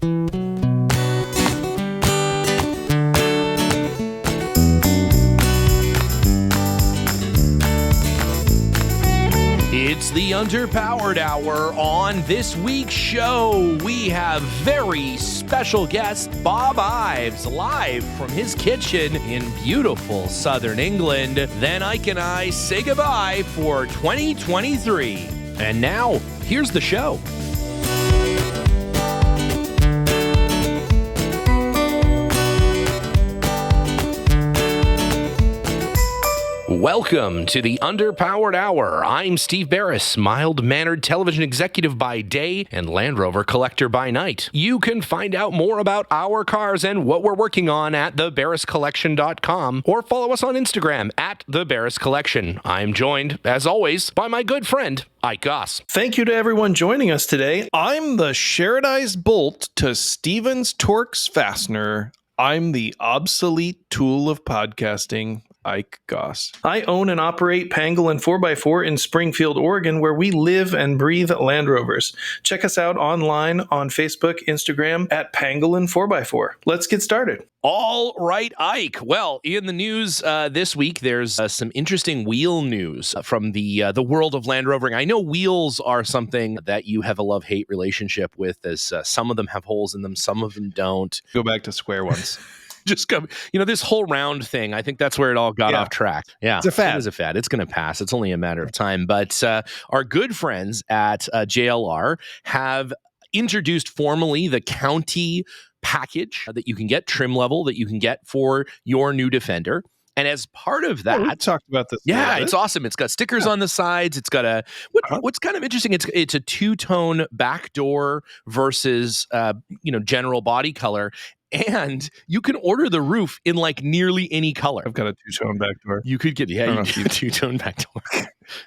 It's the Underpowered Hour. On this week's show, we have very special guest Bob Ives, live from his kitchen in beautiful southern England. Then Ike and I say goodbye for 2023. And now, here's the show. Welcome to the Underpowered Hour. I'm Steve Barris, mild-mannered television executive by day and Land Rover collector by night. You can find out more about our cars and what we're working on at thebarriscollection.com or follow us on Instagram at thebarriscollection. I'm joined, as always, by my good friend, Ike Goss. Thank you to everyone joining us today. I'm the Sharedized bolt to Steven's Torx fastener. I'm the obsolete tool of podcasting, Ike Goss. I own and operate Pangolin 4x4 in Springfield, Oregon, where we live and breathe Land Rovers. Check us out online on Facebook, Instagram at Pangolin 4x4. Let's get started. All right, Ike. Well, in the news this week, there's some interesting wheel news from the world of Land Rovering. I know wheels are something that you have a love-hate relationship with, as some of them have holes in them, some of them don't. Go back to square ones. Just come, this whole round thing. I think that's where it all got off track. Yeah, it's a fad. It is a fad. It's going to pass. It's only a matter of time. But our good friends at JLR have introduced formally the county package that you can get, trim level that you can get for your new Defender. And as part of that, we talked about this. Yeah, it's awesome. It's got stickers on the sides. It's got what's kind of interesting. It's a two-tone back door versus general body color. And you can order the roof in like nearly any color. I've got a two-tone back door. You could get, you get a two-tone back door.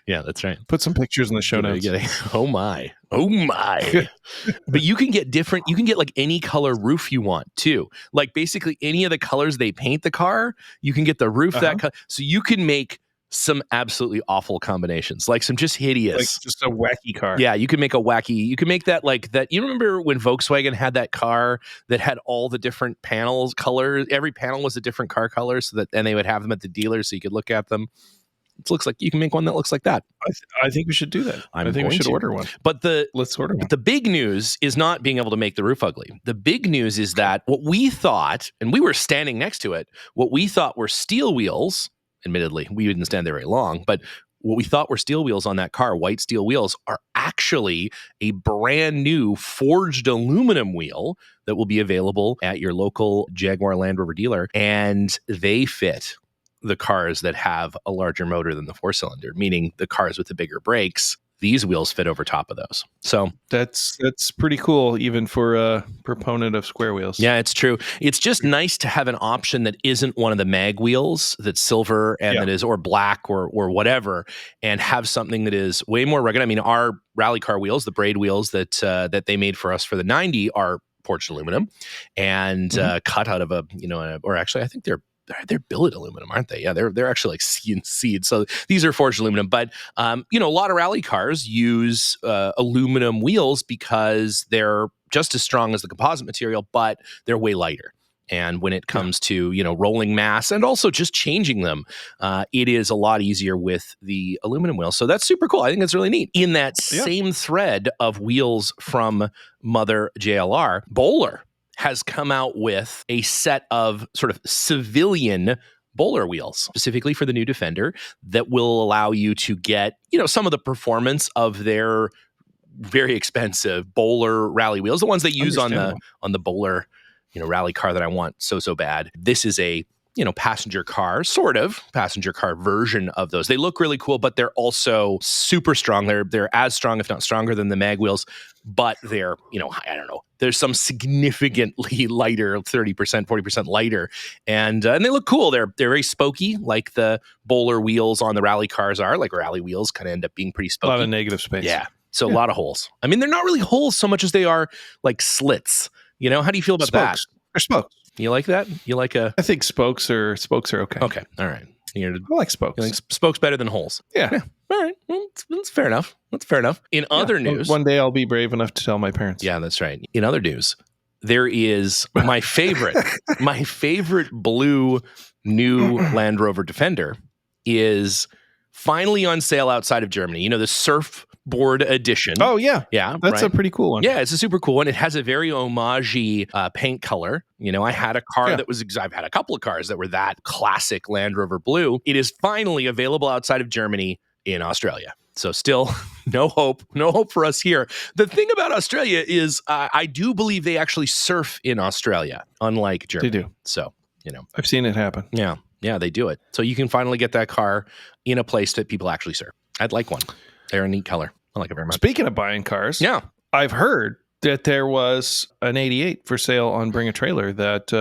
Yeah, that's right. Put some pictures in the show notes. Oh my. But you can get different, you can get like any color roof you want too. Like basically any of the colors they paint the car, you can get the roof that color. So you can make some absolutely awful combinations, like some just hideous, like just a wacky car. Yeah, you can make that like that. You remember when Volkswagen had that car that had all the different panels, colors? Every panel was a different car color, and they would have them at the dealer so you could look at them. It looks like you can make one that looks like that. I think we should do that. I think we should order one. Let's order one. But the big news is not being able to make the roof ugly. The big news is that what we thought, and we were standing next to it, what we thought were steel wheels. Admittedly, we didn't stand there very long, but what we thought were steel wheels on that car, white steel wheels, are actually a brand new forged aluminum wheel that will be available at your local Jaguar Land Rover dealer. And they fit the cars that have a larger motor than the four-cylinder, meaning the cars with the bigger brakes. These wheels fit over top of those. So that's pretty cool, even for a proponent of square wheels. Yeah, it's true. It's just nice to have an option that isn't one of the mag wheels that's silver and that is, or black or whatever, and have something that is way more rugged. I mean, our rally car wheels, the braid wheels that they made for us for the 90 are forged aluminum and cut out of or actually I think they're billet aluminum, aren't they? Yeah, they're actually like CNC'd. So these are forged aluminum. But, a lot of rally cars use aluminum wheels because they're just as strong as the composite material, but they're way lighter. And when it comes to, rolling mass and also just changing them, it is a lot easier with the aluminum wheels. So that's super cool. I think that's really neat. In that same thread of wheels from Mother JLR, Bowler has come out with a set of sort of civilian Bowler wheels, specifically for the new Defender, that will allow you to get, some of the performance of their very expensive Bowler rally wheels, the ones they use on the Bowler, rally car that I want so bad. This is a passenger car version of those. They look really cool, but they're also super strong. They're as strong, if not stronger, than the mag wheels, but they're, I don't know. There's some significantly lighter, 30%, 40% lighter. And they look cool. They're very spokey, like the Bowler wheels on the rally cars are. Like rally wheels kind of end up being pretty spokey. A lot of negative space. Yeah. So a lot of holes. I mean, they're not really holes so much as they are like slits. How do you feel about that? They're spokes. You like that? You like I think spokes are okay. Okay. All right. I like spokes. You think spokes better than holes? Yeah. All right. Well, that's fair enough. In other news. One day I'll be brave enough to tell my parents. Yeah, that's right. In other news, there is my favorite blue new Land Rover Defender is finally on sale outside of Germany. The surfboard edition. Oh, yeah. Yeah. That's right? a pretty cool one. Yeah, it's a super cool one. It has a very homage paint color. I had a car that was, I've had a couple of cars that were that classic Land Rover blue. It is finally available outside of Germany in Australia. So still no hope for us here. The thing about Australia is I do believe they actually surf in Australia, unlike Germany. They do. So, I've seen it happen. Yeah. Yeah, they do it. So you can finally get that car in a place that people actually surf. I'd like one. They're a neat color. I like it very much. Speaking of buying cars, I've heard that there was an 88 for sale on Bring a Trailer that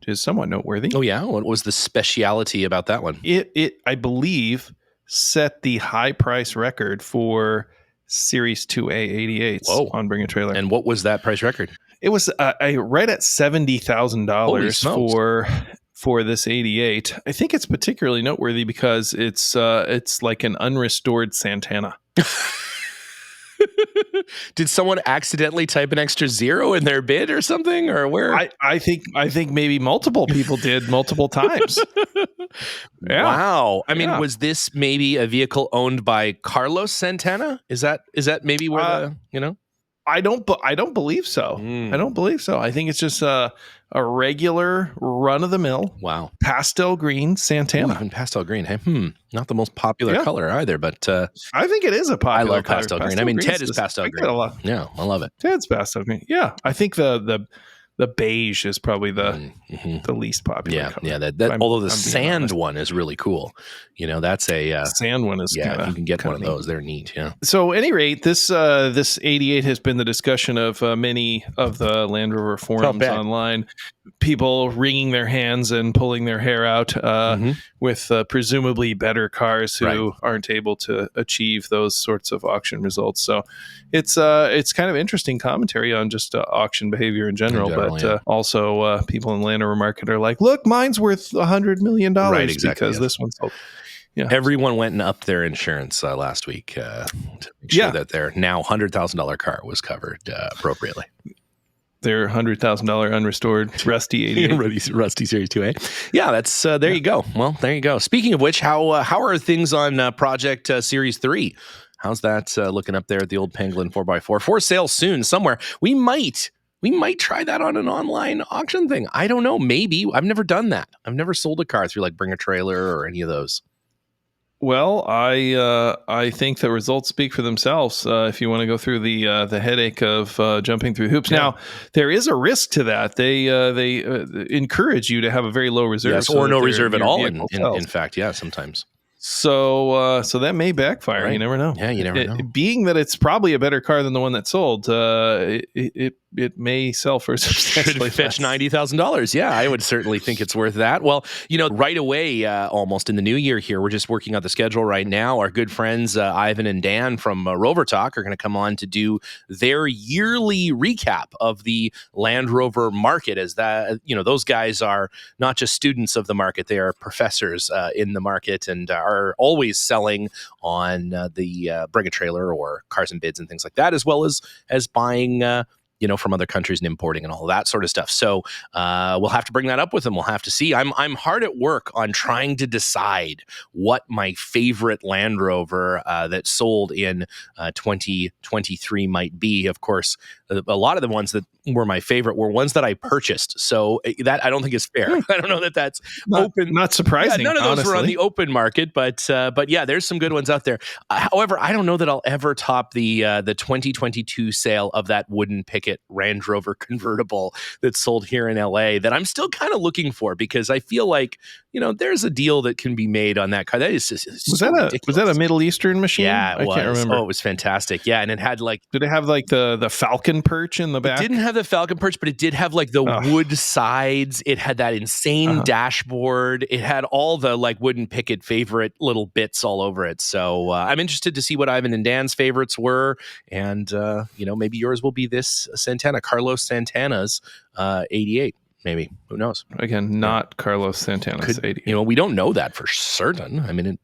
is somewhat noteworthy. Oh, yeah? What was the speciality about that one? It I believe, set the high price record for Series 2A 88s on Bring a Trailer. And what was that price record? It was right at $70,000 for this 88. I think it's particularly noteworthy because it's like an unrestored Santana. Did someone accidentally type an extra zero in their bid or something, or where? I think maybe multiple people did multiple times. Yeah. Wow. I mean, was this maybe a vehicle owned by Carlos Santana? Is that maybe where I don't believe so. I don't believe so. I think it's just a regular run of the mill. Wow. Pastel green Santana. Even pastel green. Hey, not the most popular color either, but I think it is a popular color. I love pastel green. I mean, Ted is pastel green. Yeah, I love it. Ted's pastel green. Yeah. I think the beige is probably the least popular color. Yeah. Although the sand one is really cool. That's a sand one is if you can get one of those, they're neat. Yeah. So, at any rate, this 88 has been the discussion of many of the Land Rover forums online. People wringing their hands and pulling their hair out with presumably better cars who aren't able to achieve those sorts of auction results. So, it's kind of interesting commentary on just auction behavior in general, but also people in the Land Rover market are like, look, mine's worth $100 million because this one's sold. Yeah. Everyone went and upped their insurance last week to make sure that their now $100,000 car was covered appropriately. Their $100,000 unrestored rusty 88. Rusty Series 2A. Yeah, that's there you go. Well, there you go. Speaking of which, how are things on Project Series 3? How's that looking up there at the old Penguin 4x4? For sale soon somewhere. We might try that on an online auction thing. I don't know. Maybe. I've never done that. I've never sold a car through like Bring a Trailer or any of those. Well, I think the results speak for themselves. If you want to go through the headache of jumping through hoops, now there is a risk to that. They encourage you to have a very low reserve, or no reserve at all. In fact, sometimes. So that may backfire. Right. You never know. Yeah, you never know. Being that it's probably a better car than the one that sold, it may sell for substantially fetch $90,000. Yeah, I would certainly think it's worth that. Well, right away, almost in the new year here, we're just working out the schedule right now. Our good friends Ivan and Dan from Rover Talk are going to come on to do their yearly recap of the Land Rover market. As that, those guys are not just students of the market; they are professors in the market and are always selling on the Bring a Trailer or Cars and Bids and things like that, as well as buying. From other countries and importing and all that sort of stuff. So we'll have to bring that up with them. We'll have to see. I'm hard at work on trying to decide what my favorite Land Rover that sold in 2023 might be. Of course, a lot of the ones that were my favorite were ones that I purchased. So that I don't think is fair. I don't know that that's open. Not surprising. Yeah, none of those honestly. were on the open market, but yeah, there's some good ones out there. However, I don't know that I'll ever top the 2022 sale of that wooden picket Range Rover convertible that sold here in LA that I'm still kind of looking for because I feel like there's a deal that can be made on that car. That is just was that a Middle Eastern machine? Yeah, I can't remember. Oh, it was fantastic. Yeah, and it had did it have the Falcon perch in the back? It didn't have the Falcon perch, but it did have the wood sides. It had that insane dashboard. It had all the wooden picket favorite little bits all over it. So I'm interested to see what Ivan and Dan's favorites were, and maybe yours will be this Santana, Carlos Santana's 88. Maybe. Who knows? Again, not Carlos Santana's 88. We don't know that for certain. I mean,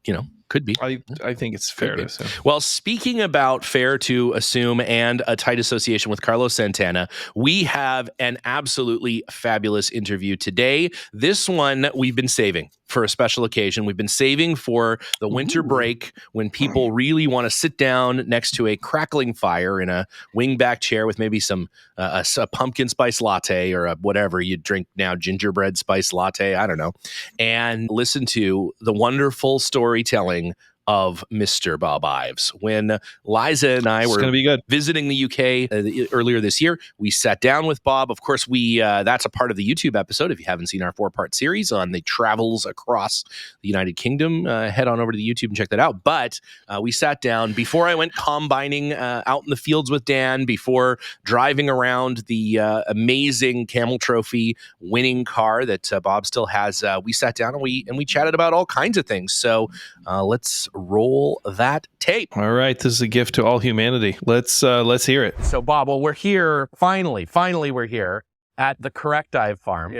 Could be. I think it's fair to assume. Well, speaking about fair to assume and a tight association with Carlos Santana, we have an absolutely fabulous interview today. This one we've been saving for a special occasion. We've been saving for the winter break when people really want to sit down next to a crackling fire in a wingback chair with maybe some a pumpkin spice latte or whatever you drink now, gingerbread spice latte, I don't know, and listen to the wonderful storytelling of Mr. Bob Ives. When Liza and I were visiting the UK earlier this year, we sat down with Bob. Of course, that's a part of the YouTube episode. If you haven't seen our 4-part series on the travels across the United Kingdom, head on over to the YouTube and check that out. But we sat down before I went combining out in the fields with Dan, before driving around the amazing Camel Trophy winning car that Bob still has. We sat down and we chatted about all kinds of things. So let's roll that tape. All right, this is a gift to all humanity. Let's hear it. So, Bob, well, we're here finally we're here at the correct Ive farm.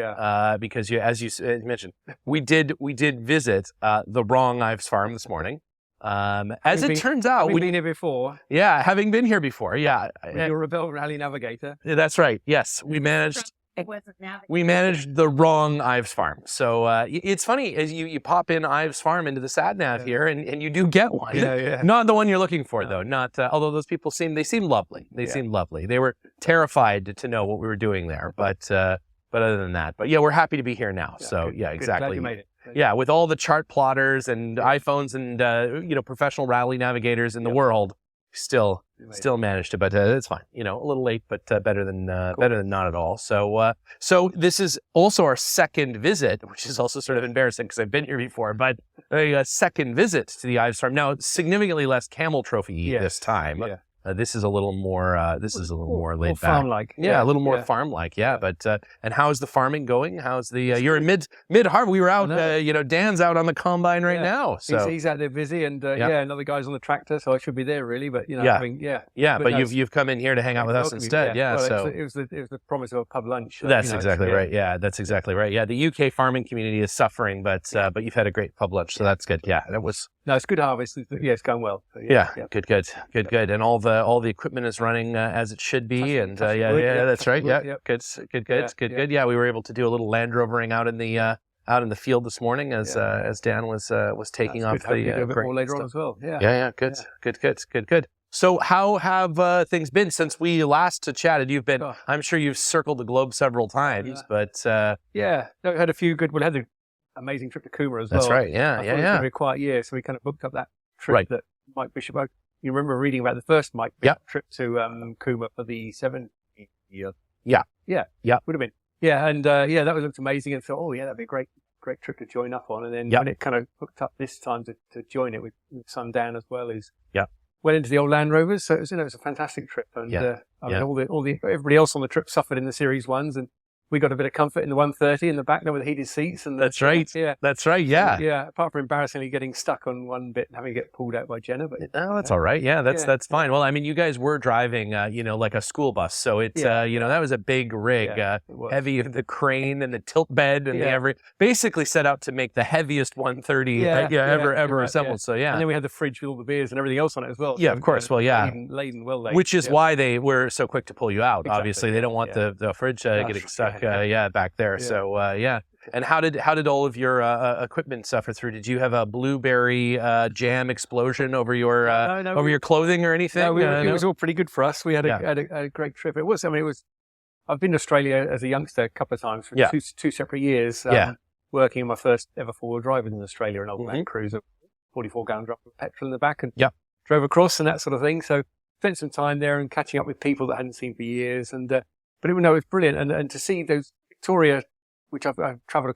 Because as you mentioned, we did visit the wrong Ives farm this morning. As it turns out, we've been here before. Yeah, having been here before. Yeah, you're a Rebel Rally navigator. That's right. Yes, we managed the wrong Ives farm. So it's funny, as you pop in Ives farm into the sat nav here, and you do get one. Not the one you're looking for, though. Not although those people seemed lovely. They seemed lovely. They were terrified to know what we were doing there, but other than that, but yeah, we're happy to be here now. So yeah, exactly. Glad you made it. Yeah, with all the chart plotters and iPhones and professional rally navigators in the world, still managed to, but it's fine. A little late, but better than not at all. So this is also our second visit, which is also sort of embarrassing because I've been here before, but a second visit to the Ives farm. Now, significantly less Camel Trophy this time. Yeah. This is a little more. More laid back, farm-like. Yeah, a little more farm-like. Yeah, but and how's the farming going? How's the? You're in mid harvest. We were out. Dan's out on the combine right now. So he's out there busy, and another guy's on the tractor, so I should be there really. But But you've come in here to hang out with us instead. So it was the promise of a pub lunch. That's exactly right. Yeah, that's exactly right. Yeah, the UK farming community is suffering, but you've had a great pub lunch, so that's good. Yeah, that was. No, it's good harvest. Yeah, it's going well. So, good. And all the equipment is running as it should be. And that's right. Yeah, good. Yeah, we were able to do a little Land Rovering out in the field this morning as Dan was taking off the a bit more later on as well. Good. So how have things been since we last chatted? You've been, I'm sure you've circled the globe several times, but we had a few good. We had the amazing trip to Cooma as well. That's right. It was going to be a quiet year, so we kind of booked up that trip that Mike Bishop. You remember reading about the first Mike Bishop trip to Cooma for the 7th year. Yeah. Would have been. Yeah, and that looked amazing, and thought, that'd be a great trip to join up on. And then when it kind of hooked up this time to join it with son Dan as well, went into the old Land Rovers. So it was a fantastic trip, and everybody else on the trip suffered in the Series 1s, and we got a bit of comfort in the 130 in the back there with the heated seats. And that's right. Yeah. That's right. Yeah. Yeah. Apart from embarrassingly getting stuck on one bit and having to get pulled out by Jenna. But that's all right. Yeah. That's fine. Well, I mean, you guys were driving, like a school bus. So it's, that was a big rig, heavy, the crane and the tilt bed and basically set out to make the heaviest 130 ever assembled. Yeah. So yeah. And then we had the fridge with all the beers and everything else on it as well. Yeah, of course. Well, yeah. Laden. Which is why they were so quick to pull you out. Exactly. Obviously, they don't want the fridge getting stuck. Back there. Yeah. So And how did all of your equipment suffer through? Did you have a blueberry jam explosion over your over your clothing or anything? No, it was all pretty good for us. We had a great trip. It was. I've been to Australia as a youngster a couple of times for two separate years. Working in my first ever four-wheel drive in Australia, an old Land Cruiser, 44-gallon drum of petrol in the back, and drove across and that sort of thing. So spent some time there and catching up with people that I hadn't seen for years, and. But it was brilliant, and to see those Victoria, which I've travelled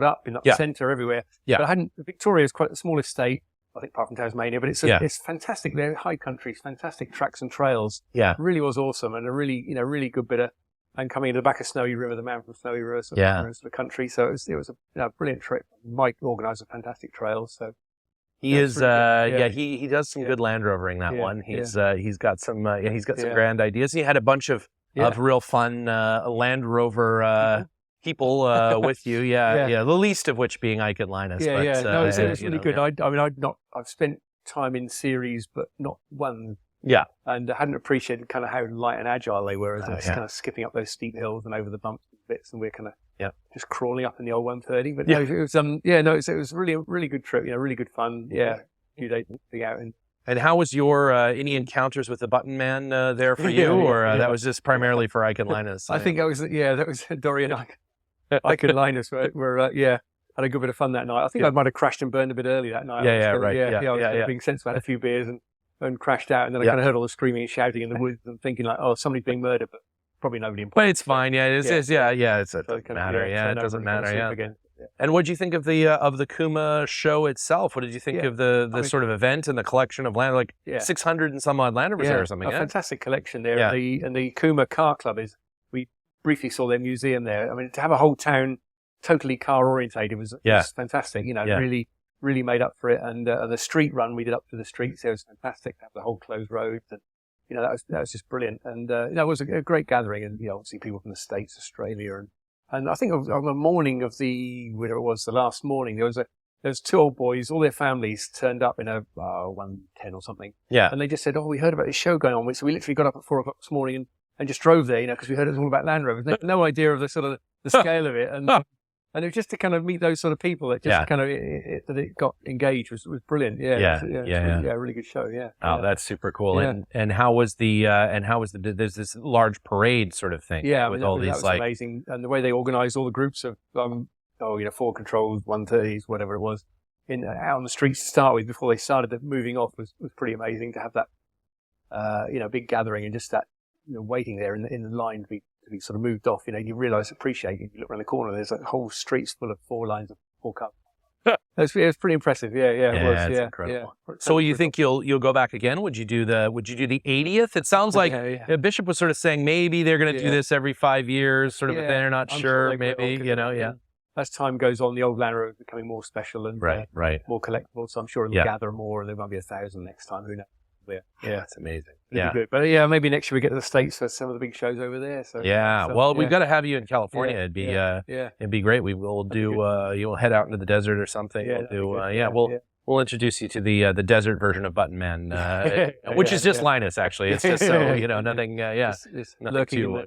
up in the centre everywhere. Yeah. But Victoria is quite a small estate, I think, apart from Tasmania, but it's fantastic. They're high countries, fantastic tracks and trails. Yeah. It really was awesome, and a really good bit of, and coming into the back of Snowy River, the man from Snowy River, the country. So it was a brilliant trip. Mike organised a fantastic trail, so. He is, he does some good Land Rovering, that one. He's got some grand ideas. He had a bunch of real fun Land Rover people with you. Yeah. The least of which being Ike and Linus. Yeah, but, yeah. No, it was really good. Yeah. I mean, I've spent time in series, but not one. Yeah. And I hadn't appreciated kind of how light and agile they were as it's kind of skipping up those steep hills and over the bumps and bits, and we're kind of just crawling up in the old 130. But no, it was really a really good trip. Really good fun. Yeah, a few days to be out and. And how was your any encounters with the Button Man there for you, or that was just primarily for Ike and Linus? I think that was Dory and Ike and Linus were had a good bit of fun that night. I think I might have crashed and burned a bit early that night. I was being sensible, had a few beers and crashed out, and then I kind of heard all the screaming and shouting in the woods and thinking like, oh, somebody's being murdered, but probably nobody important. But it's fine. Yeah, it doesn't matter. Yeah, it doesn't matter. Yeah. Again. And what did you think of the Kuma show itself? What did you think of the sort of event and the collection of land, like 600 and some odd Land Rovers there or something? A fantastic collection there. Yeah. And the Kuma Car Club we briefly saw their museum there. I mean, to have a whole town totally car orientated was fantastic. Really made up for it. And the street run we did up to the streets there was fantastic. To have the whole closed roads and that was just brilliant. And it was a great gathering. And obviously people from the States, Australia, and I think on the morning of the last morning, there was two old boys, all their families turned up in a 110 or something. Yeah. And they just said, oh, we heard about this show going on. So we literally got up at 4 o'clock this morning and just drove there, because we heard it was all about Land Rovers. They had no idea of the sort of the scale of it. And it was just to kind of meet those sort of people that just kind of that it got engaged was brilliant. Yeah, really good show. Yeah. Oh, that's super cool. Yeah. And how was there's this large parade sort of thing? Yeah, with that was amazing. And the way they organised all the groups of Ford Controls, 130s, whatever it was, out on the streets to start with before they started moving off was pretty amazing to have that big gathering and just that waiting there in the line to be sort of moved off, you realise, appreciate it. You look around the corner, there's like whole streets full of 4 lines of 4 cars. It was pretty impressive. Yeah, it was. It's incredible. So you think you'll go back again? Would you do the 80th? It sounds like Bishop was sort of saying maybe they're going to do this every 5 years, sort of, but they're not sure. Maybe as time goes on, the old Land Rover is becoming more special and more collectible. So I'm sure it'll gather more, and there might be 1,000 next time. Who knows? Yeah, it's amazing. Good. But maybe next year we get to the States for some of the big shows over there. So we've got to have you in California. It'd be great. We will do. You'll head out into the desert or something. We'll introduce you to the desert version of Button Man, which is just Linus. Actually, it's just so nothing. Just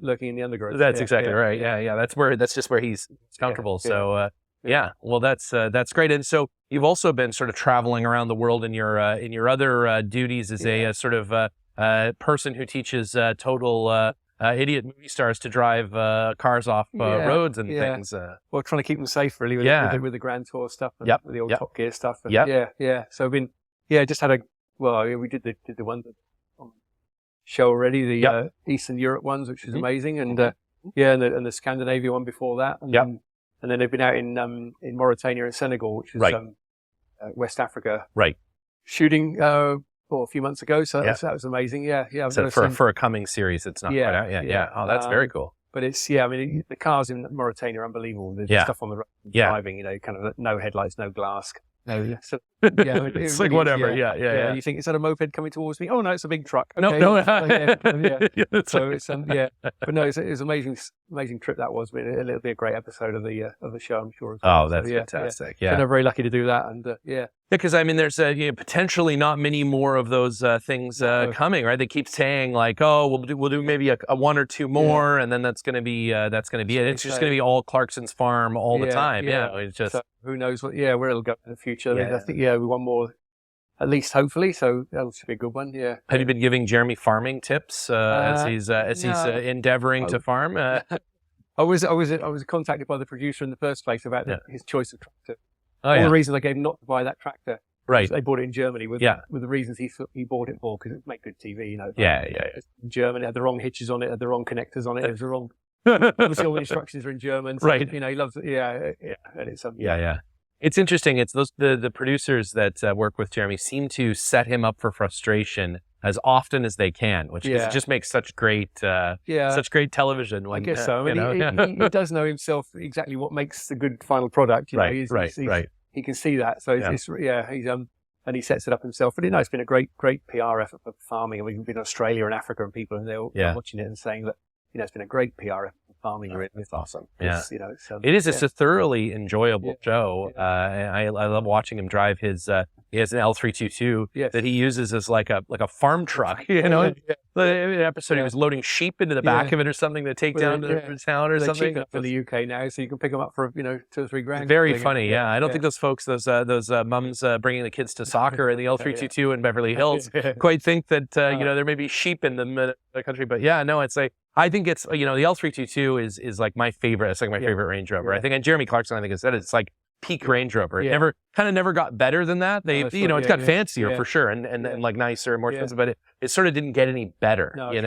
lurking in the undergrowth. That's exactly right. Yeah. That's just where he's comfortable. So. Well, that's great. And so you've also been sort of traveling around the world in your other duties as a sort of person who teaches total idiot movie stars to drive cars off roads and things. Well, trying to keep them safe really with the Grand Tour stuff and with the old Top Gear stuff. And So I've been just had we did the one on show already, the Eastern Europe ones, which is amazing, and and the Scandinavia one before that. And then they've been out in Mauritania and Senegal, which is West Africa. Right. Shooting a few months ago, so that was amazing. Yeah. So for a coming series, it's not quite out yet. Yeah. Oh, that's very cool. But it's the cars in Mauritania are unbelievable. The stuff on the road, driving, kind of no headlights, no glass. No, so, it's like whatever. Yeah. You think, is that a moped coming towards me? Oh no, it's a big truck. Okay. No. So it's but no, it was amazing trip that was. It'll be a great episode of the show, I'm sure. Oh, that's fantastic. Yeah. So they're very lucky to do that, and because I mean, there's potentially not many more of those things coming, right? They keep saying like, oh, we'll do maybe a 1 or 2 more, and then that's going to be it. It's just going to be all Clarkson's farm all the time. Yeah, it's just who knows where it'll go in the future. I think we want more, at least hopefully. So that should be a good one. Yeah. Have you been giving Jeremy farming tips as he's endeavoring to farm? I was contacted by the producer in the first place about his choice of tractor. All the reasons I gave him not to buy that tractor. Right. They bought it in Germany with the reasons he bought it for, because it made good TV. In German, it had the wrong hitches on it, had the wrong connectors on it. It was the wrong. Obviously, all the instructions are in German. So, right. He loves it. And it's It's interesting. It's the producers that work with Jeremy seem to set him up for frustration as often as they can, which just makes such great television. When, I guess so. I mean, he does know himself exactly what makes a good final product. Right. He can see that. So he's and he sets it up himself. But it's been a great PR effort for farming. And we've been in Australia and Africa, and people and they're all watching it and saying that it's been a great PR effort for farming you're in. It's awesome. Yeah. You know, it is. It's a thoroughly enjoyable show. I love watching him drive his. He has an L322 that he uses as like a farm truck. You know, the episode he was loading sheep into the back of it or something to take down to town or something. Cheap for the UK now, so you can pick them up for $2 or $3 grand. Very funny. Yeah, I don't think those folks, those mums bringing the kids to soccer in the L322 in Beverly Hills, quite think that there may be sheep in the country. But yeah, no, it's like. I think it's, the L322 is like my favorite. It's like my favorite Range Rover. I think, and Jeremy Clarkson, I think, has said it's like peak Range Rover. It never got better than that. It's got fancier for sure and like nicer and more expensive, but it sort of didn't get any better, And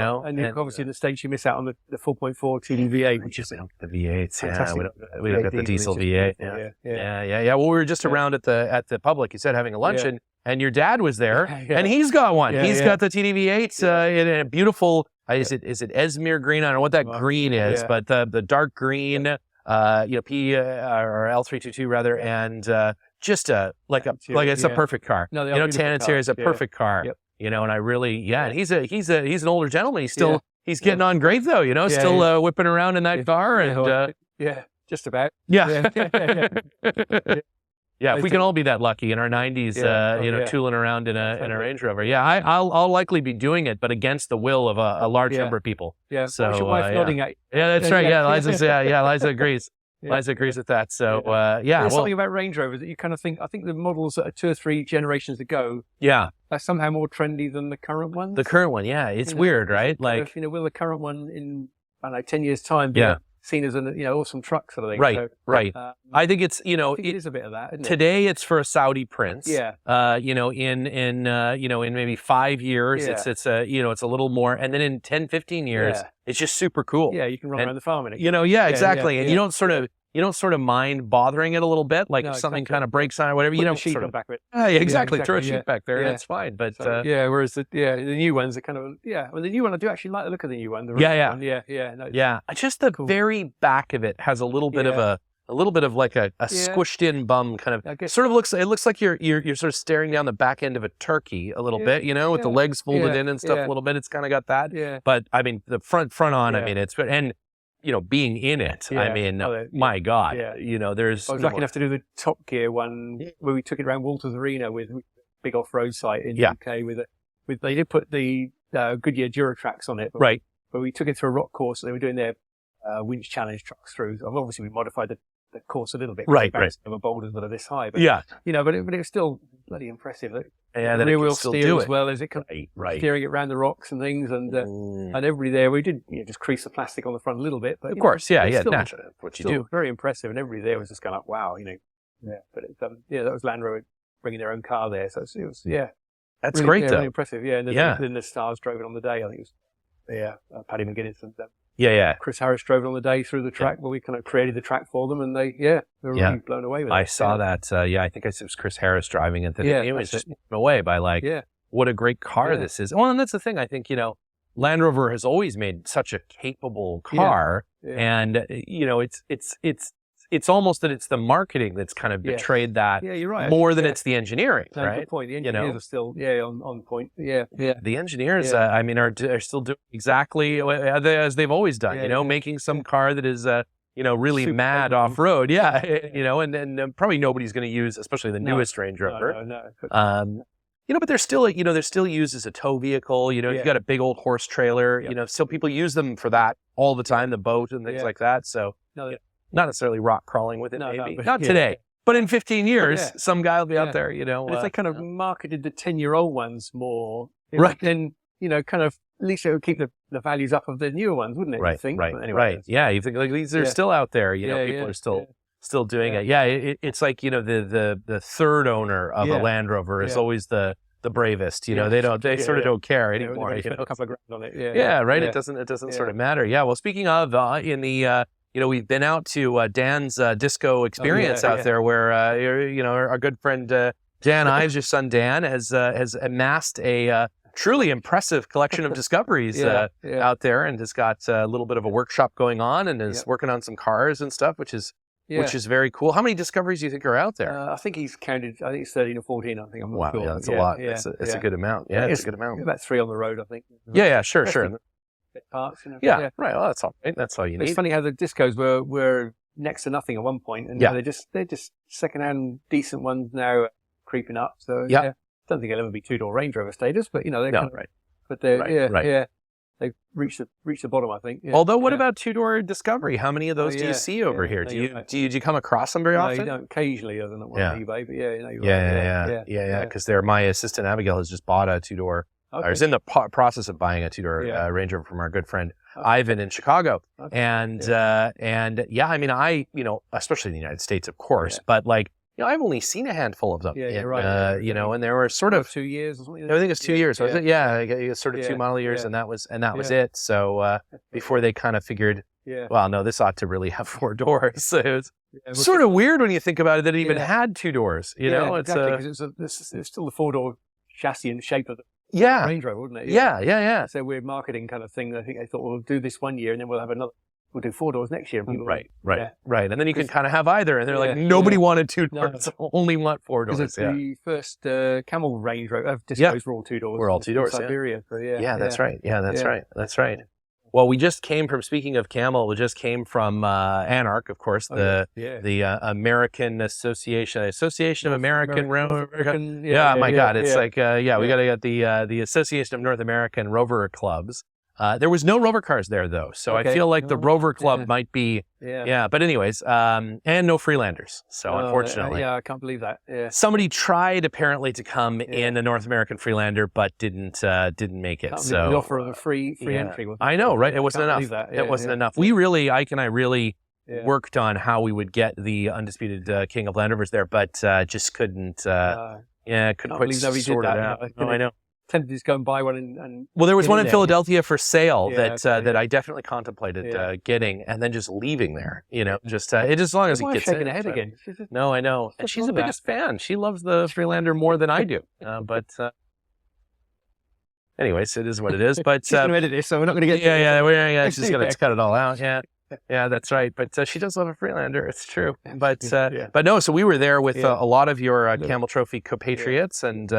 obviously in the States you miss out on the 4.4 TD V8, which is the V8s. We don't get the diesel V8. Yeah. Well, we were just around at the Public, you said, having a luncheon, and your dad was there, and he's got one. He's got the TD V8s in a beautiful. Is it Esmere green? I don't know what that green is, but the dark green, P or L322 rather, and just it's a perfect car. No, Tanatira is a perfect car. Yep. And I really, and he's an older gentleman. He's getting on great though. Still whipping around in that car, and just about. Yeah, if we can all be that lucky in our 90s, tooling around in a Range Rover. Yeah, I'll likely be doing it, but against the will of a large number of people. Yeah, so your wife nodding at you. Yeah, that's right. Yeah, Liza agrees. Liza agrees with that. So There's something about Range Rovers that you kind of think. I think the models that are 2 or 3 generations ago. Yeah. Are somehow more trendy than the current ones. The current one, it's weird, right? Like, will the current one in 10 years' time be seen as an awesome truck sort of thing? Right, right. I think it's I think it is a bit of that, isn't it? Today it's for a Saudi prince. Yeah. In maybe 5 years it's a little more, and then in 10, 15 years it's just super cool. Yeah, you can run around the farm in it. Exactly. And you don't sort of mind bothering it a little bit, like if something kind of breaks on or whatever. Put sheep on the back of it. Exactly. Throw a sheep back there. That's fine. But whereas the new ones are kind of Well, the new one, I do actually like the look of the new one. Just the very back of it has a little bit of a little bit of like a squished in bum kind of. It looks like you're sort of staring down the back end of a turkey a little bit, with the legs folded in and stuff a little bit. It's kind of got that. Yeah. But I mean, the front on. I mean, it's and. Being in it, my God, there's. I was lucky enough to do the Top Gear one where we took it around Walters Arena with big off-road site in the UK with they did put the Goodyear Duratrax on it, but we took it through a rock course. They were doing their winch challenge trucks through. Obviously, we modified the course a little bit, right? Over boulders that are this high, but but it was still bloody impressive. The rear wheel steer as well as it steering it around the rocks and things, and everybody there, we did just crease the plastic on the front a little bit, but of course, still, naturally, that's what you do. Very impressive, and everybody there was just going like, wow, But that was Land Rover bringing their own car there, so it was that's really, great though, really impressive, and then the stars drove it on the day. I think it was Paddy McGuinness and Chris Harris drove it on the day through the track where we kind of created the track for them, and they were really blown away with it. I saw that. I think it was Chris Harris driving it. It was just blown away by what a great car this is. Well, and that's the thing. I think Land Rover has always made such a capable car, and it's almost that it's the marketing that's kind of betrayed that you're right, more than it's the engineering, no, right? Good point. The engineers are still on point. The engineers, are still doing exactly as they've always done. Making some car that is really super mad off road. And probably nobody's going to use, especially the newest Range Rover. No. But they're still used as a tow vehicle. You've got a big old horse trailer. Still people use them for that all the time, the boat and things like that. So. Not necessarily rock crawling with it, maybe. Not today. But in 15 years, some guy will be out there, if they kind of marketed the 10-year-old ones more, then, kind of, at least it would keep the values up of the newer ones, wouldn't it? Right, you think? Right, but anyway, right. Yeah, you think these are still out there, people are still doing it. Yeah, it's like, the third owner of a Land Rover is always the bravest, they sort of don't care anymore. A couple of grand on it. It doesn't sort of matter. Yeah, well, speaking of, in the, we've been out to Dan's disco experience out there where, our good friend Dan Ives, your son Dan, has amassed a truly impressive collection of discoveries out there, and has got a little bit of a workshop going on, and is working on some cars and stuff, which is very cool. How many discoveries do you think are out there? I think he's counted. I think it's 13 or 14. I think I'm not sure. Yeah, that's a lot. It's a good amount. Yeah, it's a good amount. About 3 on the road, I think. Sure. parts. Yeah, right. Well, that's all right. That's all you need. It's funny how the discos were next to nothing at one point, and they're just second-hand decent ones now creeping up. So I don't think it'll ever be two-door Range Rover status, but they're kind of right. But they're they've reached the bottom, I think. Yeah. Although, what about two-door Discovery? How many of those do you see over here? Do you come across them very often? You don't. Occasionally, other than one on eBay, but Because my assistant Abigail has just bought a two-door. Okay. Or is in the process of buying a two-door Range Rover from our good friend Ivan in Chicago. Okay. And I mean, especially in the United States, of course, but like, I've only seen a handful of them. Yeah, you're right. And there were sort of 2 years or something. I think it's 2 years, was it? Yeah, sort of 2 model years, and that was it. So before they kind of figured, well, no, this ought to really have 4 doors. So it was sort of weird when you think about it that it even had 2 doors. You know, exactly, because it's still the 4-door chassis and shape of the Range Rover, wouldn't it? Yeah. So weird marketing kind of thing. I think they thought we'll do this one year and then we'll have another. We'll do 4 doors next year. Right. And then you can kind of have either. And they're like, nobody wanted 2 doors, only want 4 doors. Because the first Camel Range Rover discos were all 2 doors. We're all 2 doors. In Siberia. So that's right. That's right. Well, we just came from, speaking of Camel, Anarch, of course, the American Association of American Rover. God, it's like, we got to get the Association of North American Rover Clubs. There was no Rover cars there, though, so I feel like the Rover Club might be, but anyways, and no Freelanders, so unfortunately. I can't believe that. Yeah. Somebody tried, apparently, to come in a North American Freelander, but didn't make it, so. The offer of a free entry. I know, right? It wasn't enough. It wasn't enough. We really, Ike and I really worked on how we would get the undisputed King of Land Rovers there, but just couldn't quite sort it out. No, I know. Tempted to just go and buy one and well, there was one in Philadelphia for sale that I definitely contemplated getting, and then just leaving there. Just as long as it gets shaking ahead again. No, I know, and she's the biggest fan. She loves the Freelander more than I do. But anyways, it is what it is. But she's going to edit this, so we're not going to get. She's going to cut it all out. Yeah, that's right. But she does love a Freelander. It's true. But no. So we were there with a lot of your Camel Trophy compatriots, and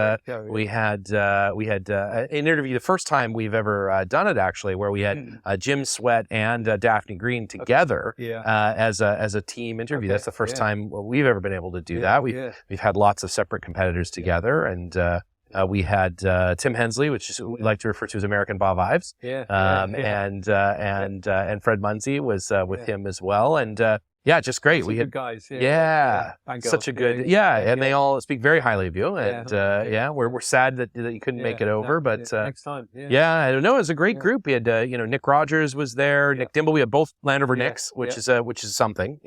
we had an interview, the first time we've ever done it, actually, where we had Jim Sweat and Daphne Green together as a team interview. That's the first time we've ever been able to do that. We've had lots of separate competitors together, and we had Tim Hensley, which we like to refer to as American Bob Ives, and Fred Munsey was with him as well, and just great. We had good guys, such a good, and they all speak very highly of you, and we're sad that you couldn't make it over, but next time, I don't know, it was a great group. We had Nick Rogers was there, Nick Dimble. We had both Land Rover Nicks, which is something,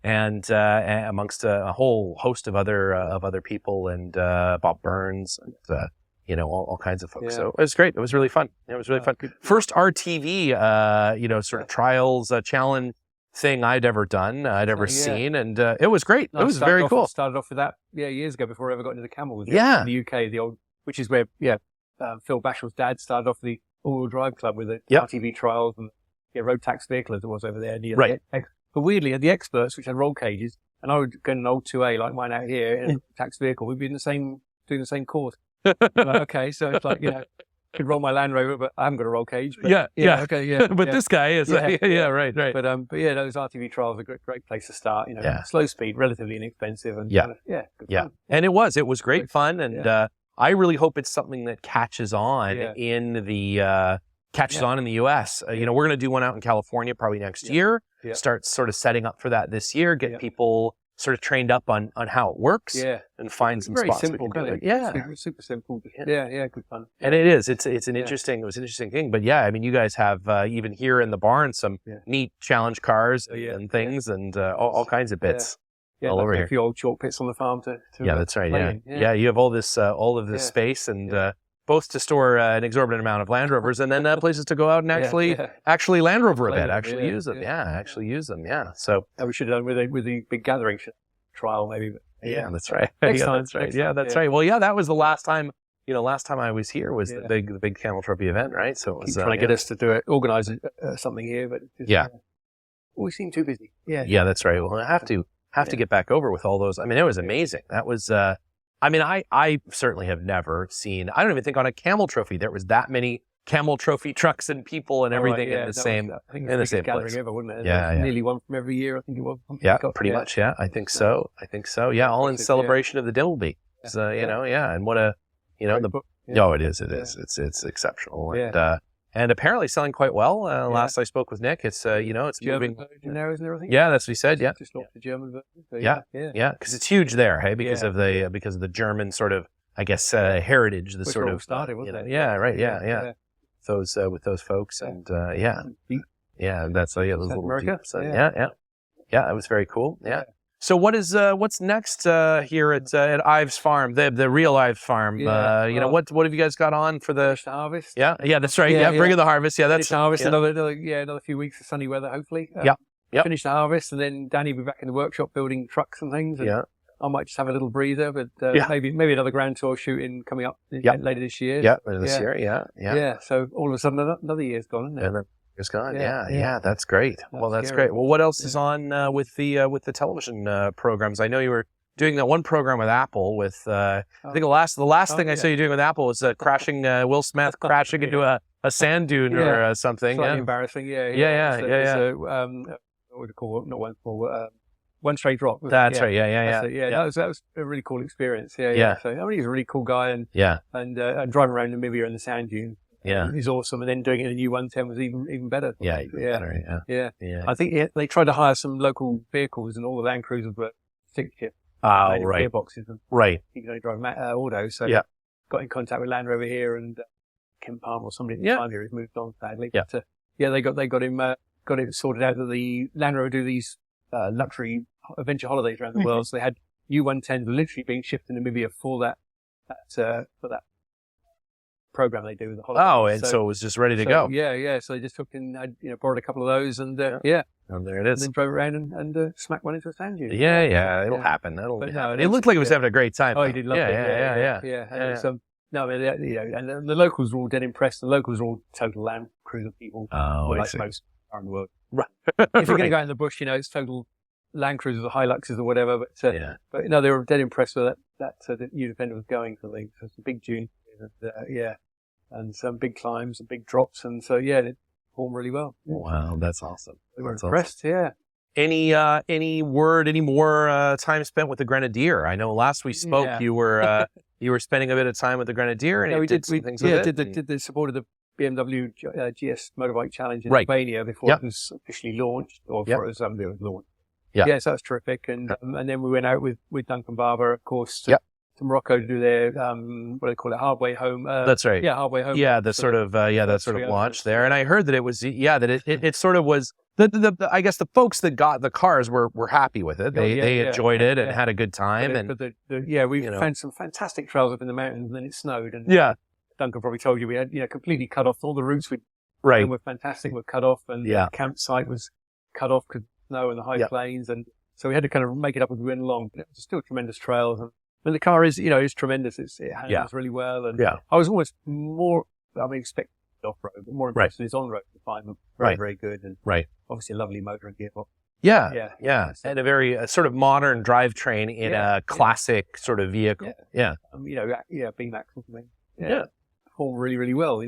and amongst a whole host of other people, and Bob Burns, and all kinds of folks. So it was great. It was really fun. First RTV, sort of trials challenge thing I'd ever done, I'd ever seen, and it was great. It was very cool. Started off with that years ago before I ever got into the Camel. In the UK, the old, which is where Phil Bashel's dad started off the all-wheel drive club with the RTV trials and road tax vehicle as it was over there. But weirdly, the experts, which had roll cages, and I would go in an old 2A like mine out here in a tax vehicle, we'd be doing the same course. Okay, so it's like, could roll my Land Rover, but I haven't got a roll cage. But, but this guy is, right. But those RTV trials are a great place to start. Slow speed, relatively inexpensive, and good fun. And it was great fun, and I really hope it's something that catches on in the on in the U.S. We're going to do one out in California probably next year. Start sort of setting up for that this year. Get people sort of trained up on how it works. And find some spots. Very simple, kind of. Super simple. Good fun. And it is. It was an interesting thing. But I mean, you guys have even here in the barn some neat challenge cars and things and all kinds of bits. All over here. A few old chalk pits on the farm to that's right. You have all of this space and. Both to store an exorbitant amount of Land Rovers and then places to go out and actually Land Rover a bit, actually use them. Actually use them. So we should have done with the big gathering trial maybe. But, that's right. Next time. That's right. That's right. Well, that was the last time. Last time I was here was the big Camel Trophy event, right? So it was trying to get us to do it, organize something here, but we seem too busy. That's right. Well, I have to get back over with all those. I mean, it was amazing. That was. I certainly have never seen, I don't even think on a Camel Trophy there was that many Camel Trophy trucks and people and everything in the same in the same gathering place. ever, wasn't it? Yeah, Nearly one from every year, I think it was. Pretty much. Yeah, I think so. Yeah, all in celebration of the Dimbleby. So and what a it is. It's exceptional. And apparently selling quite well. Last I spoke with Nick, it's it's German moving. Now, isn't everything? Yeah, that's what he said. Yeah, just launched the German version. So yeah, because it's huge there, hey, because of the German sort of, I guess, heritage, the which sort of started, wasn't it? Yeah, right. Yeah. Those with those folks, and that's those little America. Jeeps. That was very cool. Yeah. So what's next here at Ives Farm, the real Ives Farm? What have you guys got on for the harvest? Yeah, that's right. Yeah, bring in the harvest. Yeah, that's harvest. Another few weeks of sunny weather, hopefully. Finish the harvest, and then Danny will be back in the workshop building trucks and things. And I might just have a little breather, but maybe another Grand Tour shooting coming up later this year. Yeah, later this year. Yeah. So all of a sudden another year's gone, isn't it? It's gone. Yeah. That's great. That's great. Well, what else is on with the television programs? I know you were doing that one program with Apple. With I think the last thing I saw you doing with Apple was crashing Will Smith crashing into a sand dune or something. Slightly embarrassing. Yeah. What would you call it? Not one for one straight drop. That's right. Yeah. That was a really cool experience. Yeah. So he's a really cool guy, and driving around Namibia in the sand dune. Yeah, he's awesome. And then doing it in the new 110 was even better. Better, I think they tried to hire some local vehicles, and all the Land Cruisers were stick shift. Right. Gearboxes. And right. He could only drive auto, so got in contact with Land Rover here, and Kim Palmer or somebody at the time here who's moved on sadly. Yeah. But, they got him sorted out that the Land Rover do these luxury adventure holidays around the world. So they had U110s literally being shipped to Namibia for that program they do with the holidays. So it was just ready to go. Yeah. So they just took in, borrowed a couple of those, and and there it is. And then drove around and smacked one into a sand dune. Yeah. It'll happen. It looked like it was having a great time. Oh, he did love it. Yeah. And the locals were all dead impressed. The locals were all total Land Cruiser people. Like most are in the world. Right. If you're going to go out in the bush, it's total Land Cruisers or Hiluxes or whatever. But no, they were dead impressed with that the new Defender was going for things. So it's a big dune. And some big climbs and big drops, and so it performed really well. Wow, that's awesome. We were impressed. Awesome. Any more time spent with the Grenadier? I know last we spoke, you were spending a bit of time with the Grenadier, and we did the support of the BMW GS Motorbike Challenge in Albania before it was officially launched, or before it was launched. So that was terrific, and then we went out with Duncan Barber, of course. To Morocco to do their what do they call it, Hardway Home. That's right. Yeah, Hardway Home. Yeah, that sort of launch there, and I heard that it was it sort of was the I guess the folks that got the cars were happy with it. They enjoyed it and had a good time. We found some fantastic trails up in the mountains, and then it snowed. And Duncan probably told you we had completely cut off all the routes were fantastic. Were cut off, and the campsite was cut off because snow and the high plains, and so we had to kind of make it up as we went along. But it was still tremendous trails. And the car is, is tremendous. It handles really well. And I was almost more, expecting off-road, but more impressed with his on-road to find them very, very good. And obviously a lovely motor and gearbox. Yeah. And a very sort of modern drivetrain in a classic sort of vehicle. Beam axle for me. Performed really, really well.